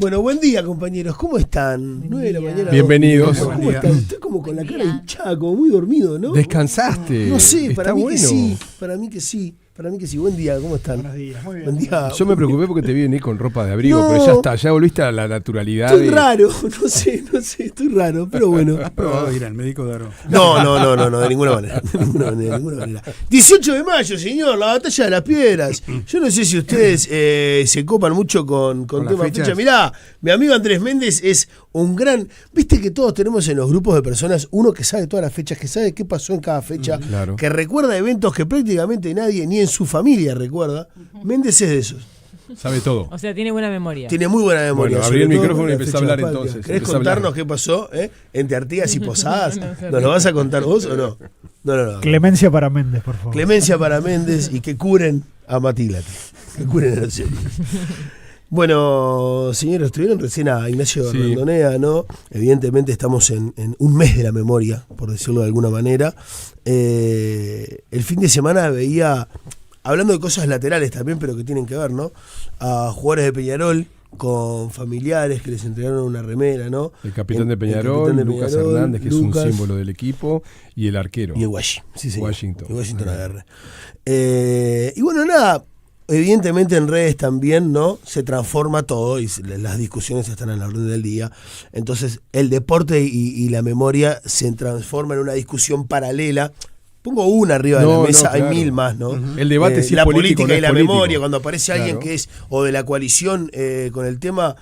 Bueno, buen día, compañeros. ¿Cómo están? 9 de la mañana. Bienvenidos. ¿Cómo están? Estoy como con la cara hinchada, como muy dormido, ¿no? ¿Descansaste? No sé, para mí bueno. que sí. Para mí que sí. Buen día, ¿cómo están? Buenos días, muy bien. Buen día. Yo me preocupé porque te vi venir con ropa de abrigo, No. pero ya está, ya volviste a la naturalidad. Estoy raro, no sé, estoy raro, pero bueno. ¿Has probado ir al médico, Daro? No, de ninguna manera. De ninguna manera. 18 de mayo, señor, la batalla de las piedras. Yo no sé si ustedes se copan mucho con temas las fecha. Mirá, mi amigo Andrés Méndez es un gran. Viste que todos tenemos en los grupos de personas uno que sabe todas las fechas, que sabe qué pasó en cada fecha, Claro. que recuerda eventos que prácticamente nadie, ni en su familia recuerda. Méndez es de esos. Sabe todo. O sea, tiene buena memoria. Tiene muy buena memoria. Bueno, abrí sobre el todo micrófono y la empecé a fecha hablar patria. entonces. ¿Querés Empecé a contarnos hablar. qué pasó entre Artigas y Posadas? ¿Nos lo vas a contar vos o no? No. Clemencia para Méndez, por favor. Clemencia para Méndez y que curen a Matílate. Que curen a los seres. Bueno, señores, estuvieron recién a Ignacio Sí. Randonea, ¿no? Evidentemente estamos en un mes de la memoria, por decirlo de alguna manera. El fin de semana veía, hablando de cosas laterales también, pero que tienen que ver, ¿no? A jugadores de Peñarol con familiares que les entregaron una remera, ¿no? El capitán de Peñarol, capitán de Lucas Peñarol, Hernández, que Lucas, es un símbolo del equipo, y el arquero. y el Washington. Sí, señor. Washington. Y Washington Aguirre. Y bueno, nada, evidentemente en redes también, ¿no? Se transforma todo y las discusiones están a la orden del día. Entonces, el deporte y la memoria se transforma en una discusión paralela. Pongo una arriba de la mesa, claro. hay mil más, ¿no? El debate si la es político, política no y es la político. memoria, cuando aparece alguien Claro. que es o de la coalición con el tema,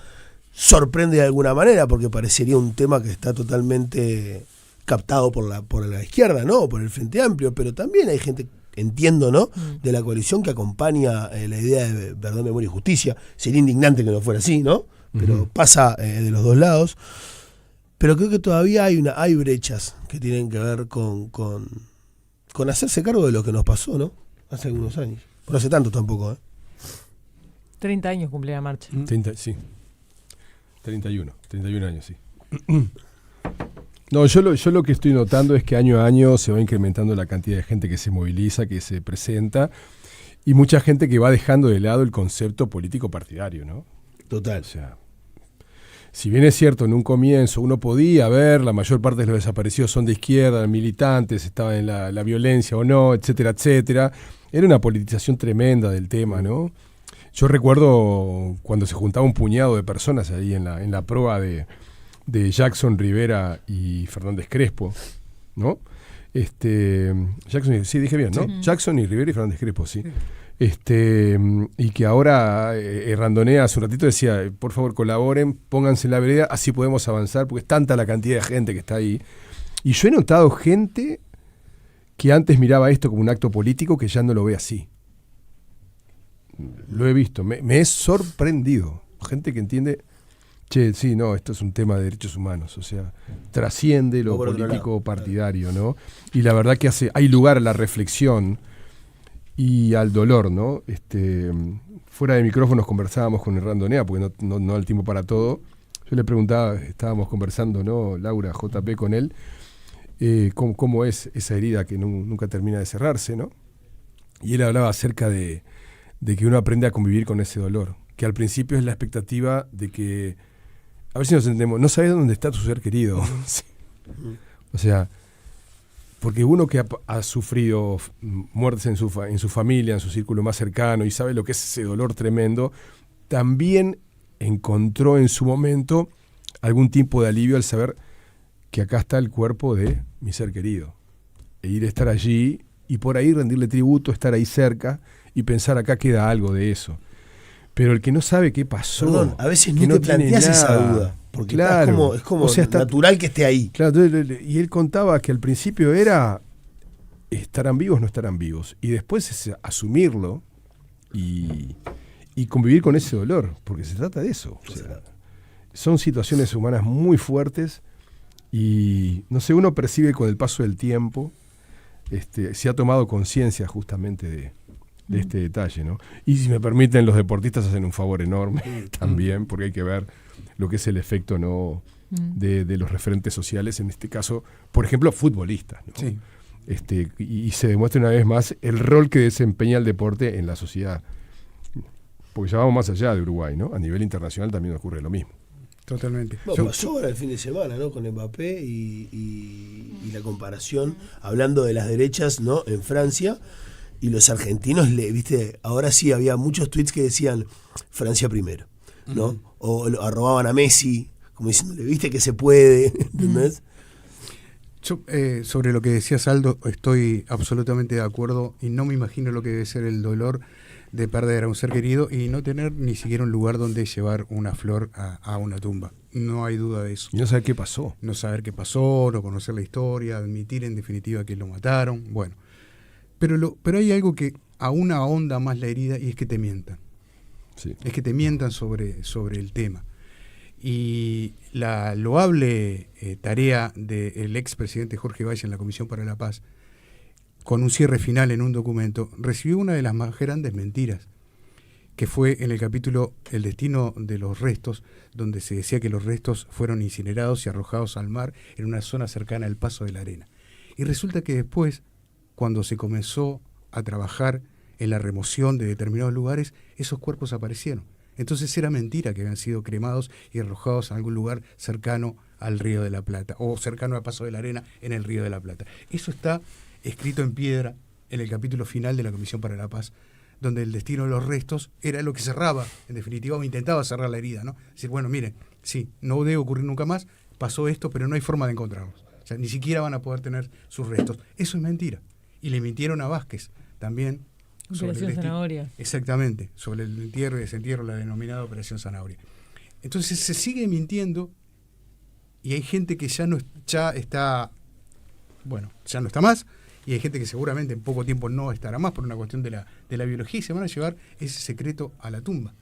sorprende de alguna manera, porque parecería un tema que está totalmente captado por la izquierda, ¿no? Por el Frente Amplio, pero también hay gente, entiendo, ¿no? De la coalición que acompaña la idea de verdad, memoria y justicia. Sería indignante que no fuera así, ¿no? Pero pasa de los dos lados. Pero creo que todavía hay brechas que tienen que ver con hacerse cargo de lo que nos pasó, ¿no? Hace algunos años. No hace tanto tampoco, ¿eh? 30 años cumple la marcha. 31 años, sí. No, yo lo que estoy notando es que año a año se va incrementando la cantidad de gente que se moviliza, que se presenta, y mucha gente que va dejando de lado el concepto político partidario, ¿no? Total. O sea, si bien es cierto, en un comienzo uno podía ver, la mayor parte de los desaparecidos son de izquierda, militantes, estaban en la violencia o no, etcétera, etcétera. Era una politización tremenda del tema, ¿no? Yo recuerdo cuando se juntaba un puñado de personas ahí en la proa de Jackson, Rivera y Fernández Crespo, ¿no? Jackson, sí, dije bien, ¿no? Sí. Jackson y Rivera y Fernández Crespo, sí. Y que ahora Randonea hace un ratito decía, por favor colaboren, pónganse en la vereda, así podemos avanzar, porque es tanta la cantidad de gente que está ahí. Y yo he notado gente que antes miraba esto como un acto político que ya no lo ve así. Lo he visto, me he sorprendido. Gente que entiende, che, sí, no, esto es un tema de derechos humanos, o sea, trasciende lo político partidario, ¿no? Y la verdad que hay lugar a la reflexión y al dolor, ¿no? Fuera de micrófonos conversábamos con el Randonea, porque no da el tiempo para todo. Yo le preguntaba, estábamos conversando, ¿no? Laura, JP, con él, cómo es esa herida que nunca termina de cerrarse, ¿no? Y él hablaba acerca de que uno aprende a convivir con ese dolor, que al principio es la expectativa de que, a ver si nos entendemos, no sabes dónde está tu ser querido. Sí. O sea, porque uno que ha sufrido muertes en su familia, en su círculo más cercano, y sabe lo que es ese dolor tremendo, también encontró en su momento algún tipo de alivio al saber que acá está el cuerpo de mi ser querido. E ir a estar allí y por ahí rendirle tributo, estar ahí cerca y pensar acá queda algo de eso. Pero el que no sabe qué pasó... Perdón, a veces que no te planteas tiene esa nada, duda. Porque claro, es como o sea, natural que esté ahí. Claro, y él contaba que al principio era estarán vivos, no estarán vivos. Y después es asumirlo y convivir con ese dolor, porque se trata de eso. O sea, son situaciones humanas muy fuertes y, no sé, uno percibe con el paso del tiempo, se ha tomado conciencia justamente de este detalle, ¿no? Y si me permiten, los deportistas hacen un favor enorme también, porque hay que ver lo que es el efecto, ¿no? de los referentes sociales, en este caso, por ejemplo, futbolistas, ¿no? Sí. Y se demuestra una vez más el rol que desempeña el deporte en la sociedad. Porque ya vamos más allá de Uruguay, ¿no? A nivel internacional también ocurre lo mismo. Totalmente. Bueno, pasó ahora el fin de semana, ¿no? Con Mbappé y la comparación, hablando de las derechas, ¿no? En Francia, y los argentinos, viste, ahora sí había muchos tweets que decían Francia primero, ¿no? O arrobaban a Messi, como diciéndole, viste que se puede, ¿entendés? Yo, sobre lo que decías, Aldo, estoy absolutamente de acuerdo y no me imagino lo que debe ser el dolor de perder a un ser querido y no tener ni siquiera un lugar donde llevar una flor a una tumba. No hay duda de eso. Y no saber qué pasó. No saber qué pasó, no conocer la historia, admitir en definitiva que lo mataron. Bueno, pero hay algo que aún ahonda más la herida y es que te mientan. Sí. Es que te mientan sobre el tema. Y la loable tarea del expresidente Jorge Valle en la Comisión para la Paz, con un cierre final en un documento, recibió una de las más grandes mentiras, que fue en el capítulo El destino de los restos, donde se decía que los restos fueron incinerados y arrojados al mar en una zona cercana al Paso de la Arena. Y resulta que después, cuando se comenzó a trabajar en la remoción de determinados lugares, esos cuerpos aparecieron. Entonces era mentira que habían sido cremados y arrojados a algún lugar cercano al Río de la Plata, o cercano al Paso de la Arena en el Río de la Plata. Eso está escrito en piedra en el capítulo final de la Comisión para la Paz, donde el destino de los restos era lo que cerraba, en definitiva, o intentaba cerrar la herida, ¿no? Es decir, bueno, miren, sí, no debe ocurrir nunca más, pasó esto, pero no hay forma de encontrarlos. O sea, ni siquiera van a poder tener sus restos. Eso es mentira. Y le mintieron a Vázquez también. Operación Zanahoria. Exactamente, sobre el entierro y desentierro, la denominada Operación Zanahoria. Entonces se sigue mintiendo y hay gente que ya no está más, y hay gente que seguramente en poco tiempo no estará más por una cuestión de la biología, y se van a llevar ese secreto a la tumba.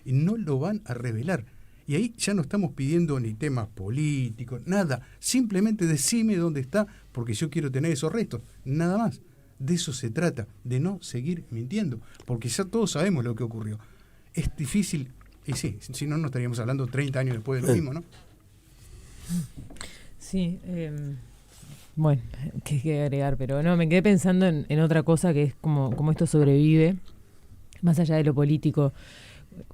Y no lo van a revelar. Y ahí ya no estamos pidiendo ni temas políticos, nada. Simplemente decime dónde está, porque yo quiero tener esos restos. Nada más. De eso se trata, de no seguir mintiendo. Porque ya todos sabemos lo que ocurrió. Es difícil, y sí, si no, no estaríamos hablando 30 años después de lo mismo, ¿no? Sí, bueno, qué agregar, pero no, me quedé pensando en otra cosa que es como esto sobrevive, más allá de lo político.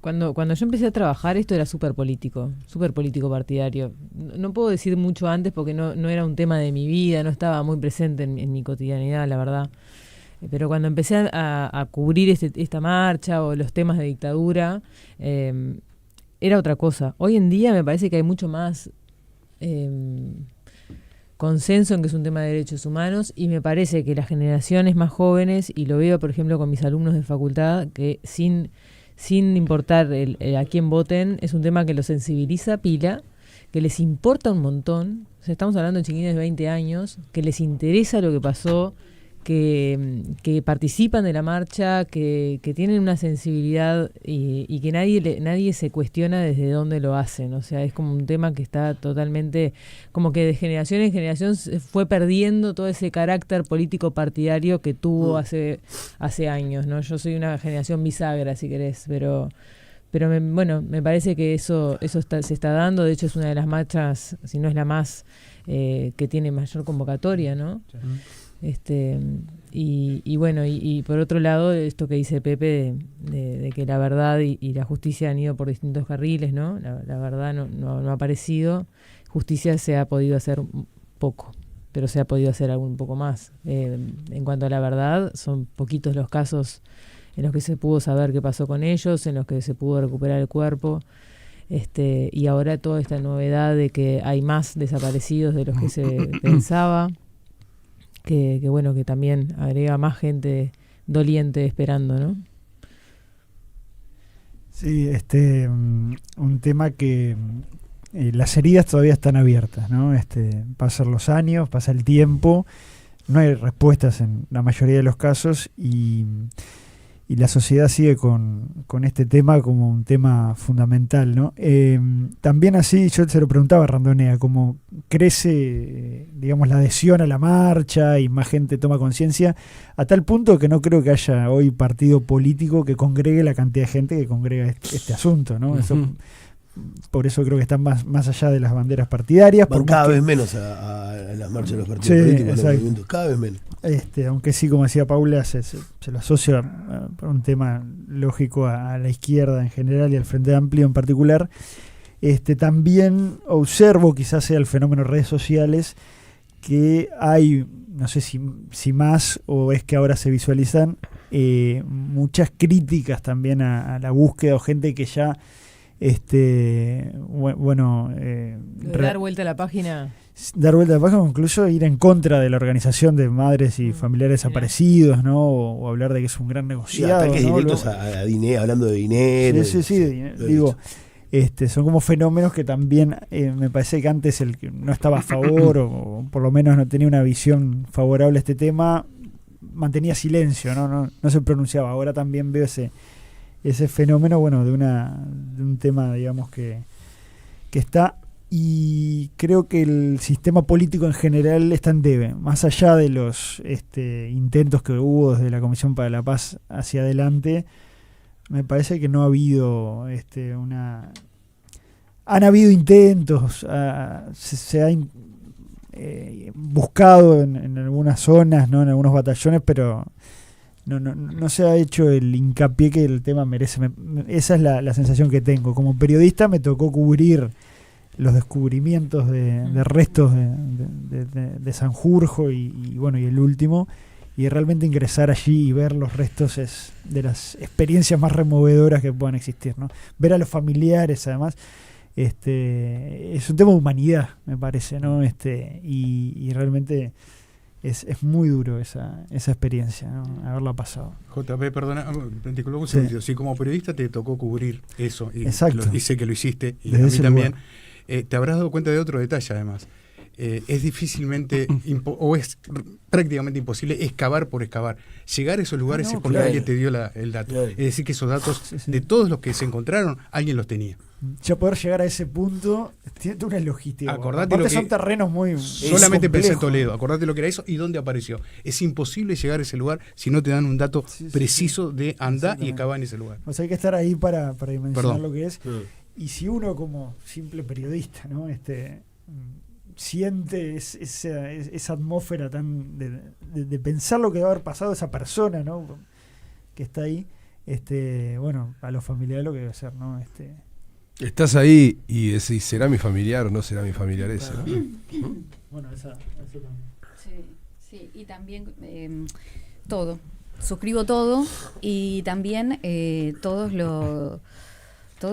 Cuando yo empecé a trabajar, esto era súper político partidario. No puedo decir mucho antes porque no era un tema de mi vida, no estaba muy presente en mi cotidianidad, la verdad. Pero cuando empecé a cubrir esta marcha o los temas de dictadura, era otra cosa. Hoy en día me parece que hay mucho más consenso en que es un tema de derechos humanos, y me parece que las generaciones más jóvenes, y lo veo por ejemplo con mis alumnos de facultad, que sin importar a quién voten, es un tema que los sensibiliza pila, que les importa un montón. O sea, estamos hablando de chiquilines de 20 años, que les interesa lo que pasó, que participan de la marcha, que tienen una sensibilidad y que nadie se cuestiona desde dónde lo hacen. O sea, es como un tema que está totalmente, como que de generación en generación se fue perdiendo todo ese carácter político partidario que tuvo hace años, ¿no? Yo soy una generación bisagra, si querés, pero me parece que eso se está dando. De hecho, es una de las marchas, si no es la más, que tiene mayor convocatoria, ¿no? Sí. Y por otro lado, esto que dice Pepe de que la verdad y la justicia han ido por distintos carriles, ¿no? La verdad no ha aparecido. Justicia se ha podido hacer poco, pero se ha podido hacer un poco más. En cuanto a la verdad, son poquitos los casos en los que se pudo saber qué pasó con ellos, en los que se pudo recuperar el cuerpo. Y ahora toda esta novedad de que hay más desaparecidos de los que se pensaba. Que bueno, que también agrega más gente doliente esperando, ¿no? Sí, un tema que las heridas todavía están abiertas, ¿no? Pasan los años, pasa el tiempo, no hay respuestas en la mayoría de los casos y la sociedad sigue con este tema como un tema fundamental, ¿no? También así, yo se lo preguntaba a Randonea, cómo crece, digamos, la adhesión a la marcha y más gente toma conciencia, a tal punto que no creo que haya hoy partido político que congregue la cantidad de gente que congrega este asunto, ¿no? Eso, por eso creo que están más allá de las banderas partidarias. Van cada vez menos a las marchas de los partidos políticos, los movimientos, cada vez menos. aunque sí, como decía Paula, se lo asocia por un tema lógico a la izquierda en general y al Frente Amplio en particular. También observo, quizás sea el fenómeno de redes sociales, que hay, no sé si más o es que ahora se visualizan muchas críticas también a la búsqueda, o gente que ya dar vuelta a la página, incluso ir en contra de la organización de madres y familiares desaparecidos, ¿no? O hablar de que es un gran negociado, ataques ¿no? directos a dinero, hablando de dinero. Sí, digo, son como fenómenos que también me parece que antes el que no estaba a favor o por lo menos no tenía una visión favorable a este tema mantenía silencio, no se pronunciaba. Ahora también veo ese fenómeno, bueno, de un tema, digamos, que está, y creo que el sistema político en general está en debe, más allá de los intentos que hubo desde la Comisión para la Paz hacia adelante. Me parece que no ha habido han habido intentos, se ha buscado en algunas zonas, ¿no? En algunos batallones, pero no se ha hecho el hincapié que el tema merece. Esa es la sensación que tengo. Como periodista me tocó cubrir los descubrimientos de restos de Sanjurjo y el último, y realmente ingresar allí y ver los restos es de las experiencias más removedoras que puedan existir, ¿no? Ver a los familiares, además, es un tema de humanidad, me parece, ¿no? Y realmente es muy duro esa experiencia, ¿no? Haberla pasado. JP, perdona, Sí. si como periodista te tocó cubrir eso, y sé que lo hiciste, y desde a mí también, lugar. te habrás dado cuenta de otro detalle, además. Es difícilmente o es prácticamente imposible excavar por excavar. Llegar a esos lugares es porque alguien te dio el dato. Claro. Es decir, que esos datos, Sí. de todos los que se encontraron, alguien los tenía. Ya poder llegar a ese punto tiene una logística. Acordate Aparte lo que- son terrenos muy Solamente pensé en complejos. Toledo. Acordate lo que era eso y dónde apareció. Es imposible llegar a ese lugar si no te dan un dato preciso de andar y Exactamente. excavar en ese lugar. O sea, hay que estar ahí para dimensionar Perdón. lo que es. Y si uno como simple periodista, ¿no? Siente esa atmósfera tan de pensar lo que va a haber pasado a esa persona, ¿no? Que está ahí, a los familiares lo que debe ser, ¿no? Estás ahí y decís, ¿será mi familiar o no será mi familiar ese? ¿No? Bueno, eso también. Sí, y también todo. Suscribo todo, y también todo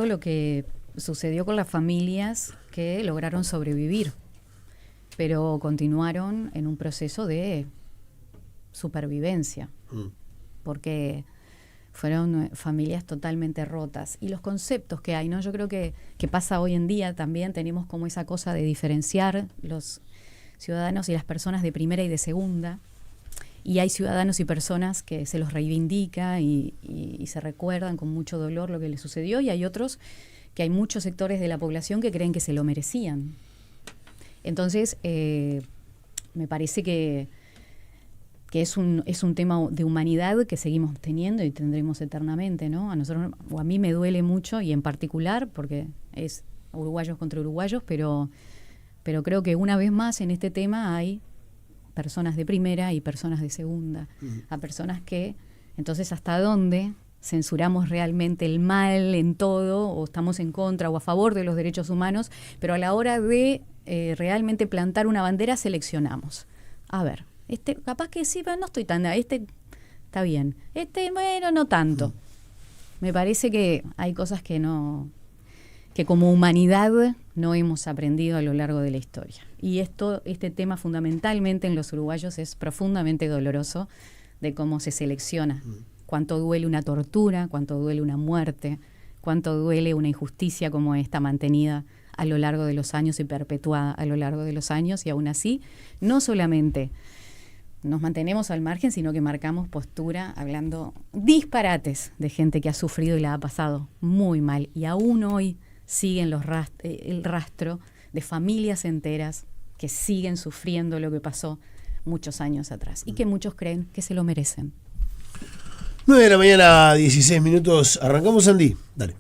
lo que sucedió con las familias que lograron sobrevivir, pero continuaron en un proceso de supervivencia, porque fueron familias totalmente rotas. Y los conceptos que hay, ¿no? Yo creo que pasa hoy en día también, tenemos como esa cosa de diferenciar los ciudadanos y las personas de primera y de segunda, y hay ciudadanos y personas que se los reivindica y se recuerdan con mucho dolor lo que les sucedió, y hay otros que hay muchos sectores de la población que creen que se lo merecían. Entonces, me parece que es un tema de humanidad que seguimos teniendo y tendremos eternamente, ¿no? A nosotros, o a mí me duele mucho, y en particular porque es uruguayos contra uruguayos, pero creo que una vez más en este tema hay personas de primera y personas de segunda, a personas que, entonces, ¿hasta dónde censuramos realmente el mal en todo, o estamos en contra o a favor de los derechos humanos, pero a la hora de realmente plantar una bandera seleccionamos? A ver, capaz que sí, pero no estoy tan, está bien, bueno, no tanto. Me parece que hay cosas que como humanidad no hemos aprendido a lo largo de la historia. Y este tema fundamentalmente en los uruguayos es profundamente doloroso, de cómo se selecciona. Cuánto duele una tortura, cuánto duele una muerte, cuánto duele una injusticia como esta mantenida a lo largo de los años y perpetuada a lo largo de los años, y aún así no solamente nos mantenemos al margen, sino que marcamos postura hablando disparates de gente que ha sufrido y la ha pasado muy mal, y aún hoy siguen el rastro de familias enteras que siguen sufriendo lo que pasó muchos años atrás y que muchos creen que se lo merecen. 9 de la mañana, 16 minutos. Arrancamos, Andy. Dale.